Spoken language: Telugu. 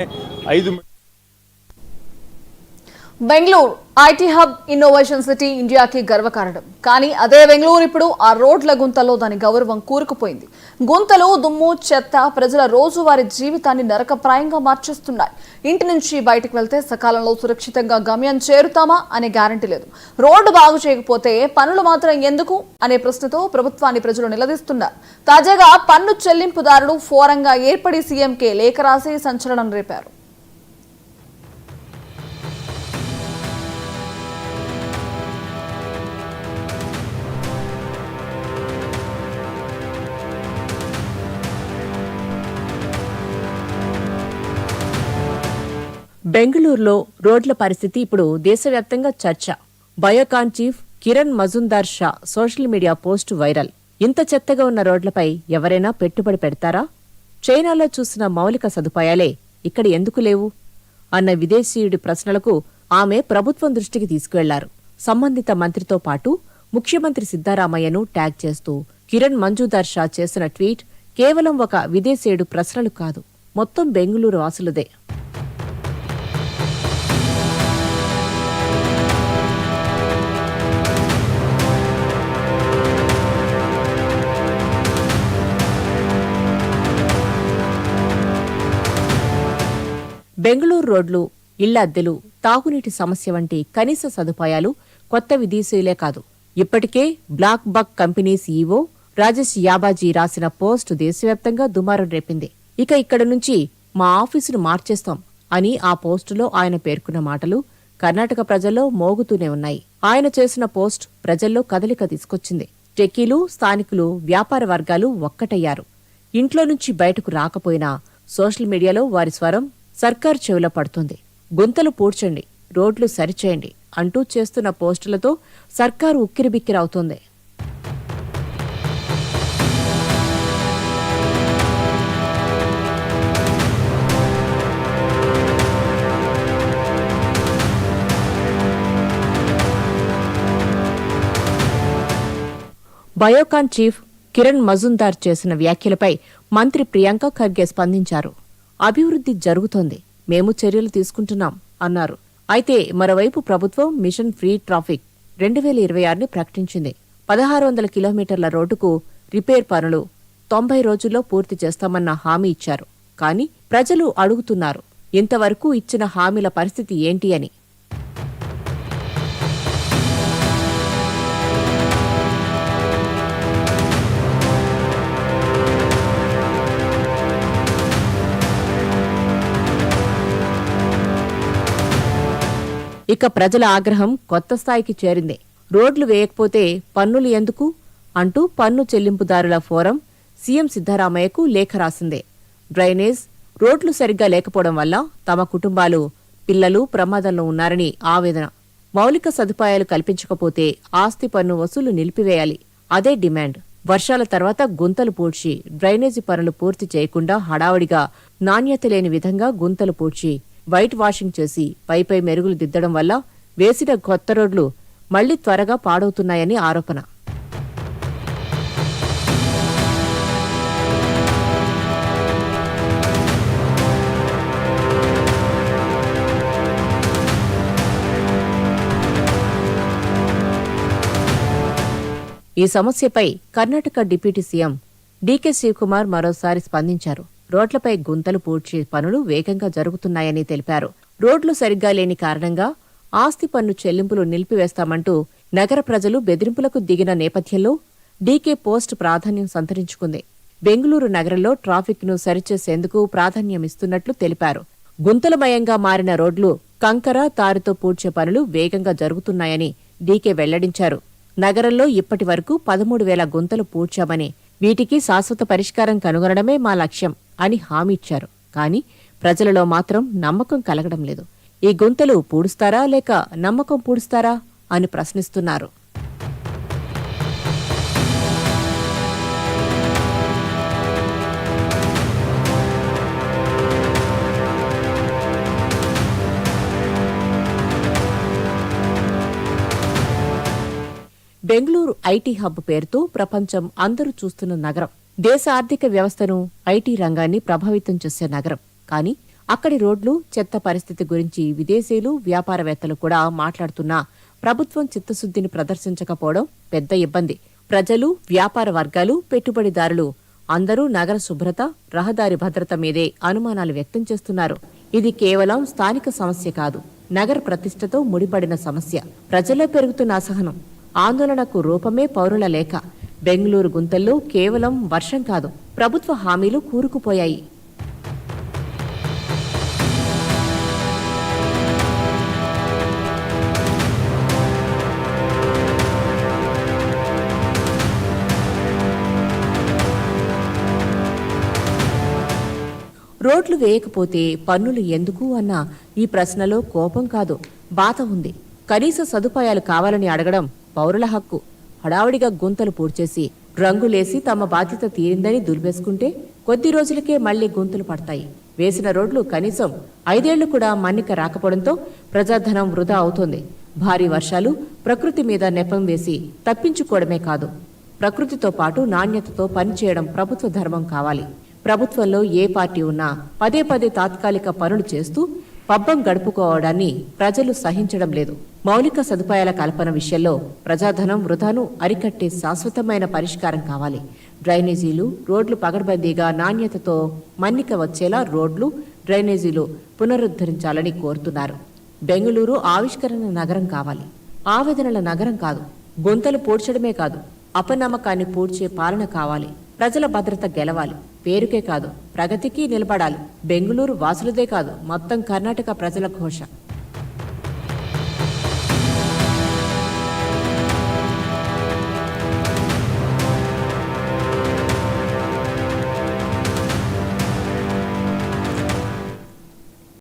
5 Bengaluru IT hub innovation city ఇండియాకి గర్వకారణం. కానీ అదే బెంగళూరు ఇప్పుడు ఆ రోడ్ల గుంతలో దాని గౌరవం కూరుకుపోయింది. గుంతలు, దుమ్ము, చెత్త ప్రజల రోజువారీ జీవితాన్ని నరకప్రాయంగా మార్చేస్తున్నాయి. ఇంటి నుంచి బయటకు వెళ్తే సకాలంలో సురక్షితంగా గమ్యం చేరుతామా అనే గ్యారంటీ లేదు. రోడ్డు బాగు చేయకపోతే పనులు మాత్రం ఎందుకు అనే ప్రశ్నతో ప్రభుత్వాన్ని ప్రజలు నిలదీస్తున్నారు. తాజాగా పన్ను చెల్లింపుదారులు ఫోరంగా ఏర్పడి సీఎంకే లేఖ రాసి సంచలనం రేపారు. బెంగళూరులో రోడ్ల పరిస్థితి ఇప్పుడు దేశవ్యాప్తంగా చర్చ. Biocon chief Kiran Majumdar Shah social media post viral. ఇంత చెత్తగా ఉన్న రోడ్లపై ఎవరైనా పెట్టుబడి పెడతారా? చైనాలో చూసిన మౌలిక సదుపాయాలే ఇక్కడ ఎందుకు లేవు అన్న విదేశీయుడి ప్రశ్నలకు ఆమె ప్రభుత్వం దృష్టికి తీసుకువెళ్లారు. సంబంధిత మంత్రితో పాటు ముఖ్యమంత్రి సిద్దారామయ్యను ట్యాగ్ చేస్తూ కిరణ్ మజుందార్ షా చేసిన ట్వీట్ కేవలం ఒక విదేశీయుడు ప్రశ్నలు కాదు, మొత్తం బెంగళూరు వాసులదే. బెంగళూరు రోడ్లు, ఇళ్ల అద్దెలు, తాగునీటి సమస్య వంటి కనీస సదుపాయాలు కొత్త విదేశీయులే కాదు. ఇప్పటికే Blackbuck company CEO Rajesh Yabaji రాసిన పోస్టు దేశవ్యాప్తంగా దుమారం రేపింది. ఇక ఇక్కడ నుంచి మా ఆఫీసును మార్చేస్తాం అని ఆ పోస్టులో ఆయన పేర్కొన్న మాటలు కర్ణాటక ప్రజల్లో మోగుతూనే ఉన్నాయి. ఆయన చేసిన పోస్ట్ ప్రజల్లో కదలిక తీసుకొచ్చింది. టెక్కీలు, స్థానికులు, వ్యాపార వర్గాలు ఒక్కటయ్యారు. ఇంట్లో నుంచి బయటకు రాకపోయినా సోషల్ మీడియాలో వారి స్వరం సర్కార్ చెవిలో పడుతుంది. గుంతలు పూడ్చండి, రోడ్లు సరిచేయండి అంటూ చేస్తున్న పోస్టులతో సర్కారు ఉక్కిరిబిక్కిరవుతోంది. బయోకాన్ చీఫ్ కిరణ్ మజుందార్ చేసిన వ్యాఖ్యలపై మంత్రి ప్రియాంక ఖర్గే స్పందించారు. అభివృద్ధి జరుగుతోంది, మేము చర్యలు తీసుకుంటున్నాం అన్నారు. అయితే మరోవైపు ప్రభుత్వం మిషన్ ఫ్రీ ట్రాఫిక్ 2026ని ప్రకటించింది. 1600 కిలోమీటర్ల రోడ్డుకు రిపేర్ పనులు 90 రోజుల్లో పూర్తి చేస్తామన్న హామీ ఇచ్చారు. కానీ ప్రజలు అడుగుతున్నారు, ఇంతవరకు ఇచ్చిన హామీల పరిస్థితి ఏంటి అని. ఇక ప్రజల ఆగ్రహం కొత్త స్థాయికి చేరింది. రోడ్లు వేయకపోతే పన్నులు ఎందుకు అంటూ పన్ను చెల్లింపుదారుల ఫోరం సీఎం సిద్దారామయ్యకు లేఖ రాసింది. డ్రైనేజ్, రోడ్లు సరిగ్గా లేకపోవడం వల్ల తమ కుటుంబాలు, పిల్లలు ప్రమాదంలో ఉన్నారని ఆవేదన. మౌలిక సదుపాయాలు కల్పించకపోతే ఆస్తి పన్ను వసూలు నిలిపివేయాలి, అదే డిమాండ్. వర్షాల తర్వాత గుంతలు పూడ్చి డ్రైనేజీ పనులు పూర్తి చేయకుండా హడావడిగా నాణ్యత లేని విధంగా గుంతలు పూడ్చి వైట్ వాషింగ్ చేసి పైపై మెరుగులు దిద్దడం వల్ల వేసిన కొత్త రోడ్లు మళ్లీ త్వరగా పాడవుతున్నాయని ఆరోపణ. ఈ సమస్యపై కర్ణాటక డిప్యూటీ సీఎం డీకే శివకుమార్ మరోసారి స్పందించారు. రోడ్లపై గుంతలు పూడ్చే పనులు వేగంగా జరుగుతున్నాయని తెలిపారు. రోడ్లు సరిగ్గా లేని కారణంగా ఆస్తి పన్ను చెల్లింపులు నిలిపివేస్తామంటూ నగర ప్రజలు బెదిరింపులకు దిగిన నేపథ్యంలో డీకే పోస్ట్ ప్రాధాన్యం సంతరించుకుంది. బెంగళూరు నగరంలో ట్రాఫిక్ను సరిచేసేందుకు ప్రాధాన్యమిస్తున్నట్లు తెలిపారు. గుంతలమయంగా మారిన రోడ్లు కంకర, తారుతో పూడ్చే పనులు వేగంగా జరుగుతున్నాయని డీకే వెల్లడించారు. నగరంలో ఇప్పటి వరకు 13,000 గుంతలు పూడ్చామని, వీటికి శాశ్వత పరిష్కారం కనుగొనడమే మా లక్ష్యం అని హామీ ఇచ్చారు. కానీ ప్రజలలో మాత్రం నమ్మకం కలగడం లేదు. ఈ గుంతలు పూడుస్తారా లేక నమ్మకం పూడుస్తారా అని ప్రశ్నిస్తున్నారు. బెంగళూరు ఐటీ హబ్ పేరుతో ప్రపంచం అందరూ చూస్తున్న నగరం. దేశ ఆర్థిక వ్యవస్థను, ఐటీ రంగాన్ని ప్రభావితం చేసే నగరం. కానీ అక్కడి రోడ్లు చెత్త పరిస్థితి గురించి విదేశీయులు వ్యాపారవేత్తలు కూడా మాట్లాడుతున్నా ప్రభుత్వం చిత్తశుద్ధిని ప్రదర్శించకపోవడం పెద్ద ఇబ్బంది. ప్రజలు, వ్యాపార వర్గాలు, పెట్టుబడిదారులు అందరూ నగర శుభ్రత, రహదారి భద్రత మీదే అనుమానాలు వ్యక్తం చేస్తున్నారు. ఇది కేవలం స్థానిక సమస్య కాదు, నగర ప్రతిష్టతో ముడిపడిన సమస్య. ప్రజల్లో పెరుగుతున్న అసహనం, ఆందోళనకు రూపమే పౌరుల లేఖ. బెంగళూరు గుంతల్లో కేవలం వర్షం కాదు, ప్రభుత్వ హామీలు కూరుకుపోయాయి. రోడ్లు వేయకపోతే పన్నులు ఎందుకు అన్న ఈ ప్రశ్నలో కోపం కాదు, బాధ ఉంది. కనీస సదుపాయాలు కావాలని అడగడం పౌరుల హక్కు. హడావుడిగా గుంతలు పూడ్చేసి రంగులేసి తమ బాధ్యత తీరిందని దులిపేసుకుంటే కొద్ది రోజులకే మళ్లీ గుంతలు పడతాయి. వేసిన రోడ్లు కనీసం 5 ఏళ్లు కూడా మన్నిక రాకపోవడంతో ప్రజాధనం వృధా అవుతోంది. భారీ వర్షాలు ప్రకృతి మీద నెపం వేసి తప్పించుకోవడమే కాదు, ప్రకృతితో పాటు నాణ్యతతో పనిచేయడం ప్రభుత్వ ధర్మం కావాలి. ప్రభుత్వంలో ఏ పార్టీ ఉన్నా పదే పదే తాత్కాలిక పనులు చేస్తూ పబ్బం గడుపుకోవడాన్ని ప్రజలు సహించడం లేదు. మౌలిక సదుపాయాల కల్పన విషయంలో ప్రజాధనం వృధాను అరికట్టే శాశ్వతమైన పరిష్కారం కావాలి. డ్రైనేజీలు, రోడ్లు పగడ్బందీగా నాణ్యతతో మన్నిక వచ్చేలా రోడ్లు, డ్రైనేజీలు పునరుద్ధరించాలని కోరుతున్నారు. బెంగళూరు ఆవిష్కరణ నగరం కావాలి, ఆవేదనల నగరం కాదు. గుంతలు పూడ్చడమే కాదు, అపనమ్మకాన్ని పూడ్చే పాలన కావాలి. ప్రజల భద్రత గెలవాలి, పేరుకే కాదు ప్రగతికి నిలబడాలి. బెంగళూరు వాసులదే కాదు, మొత్తం కర్ణాటక ప్రజల ఘోష.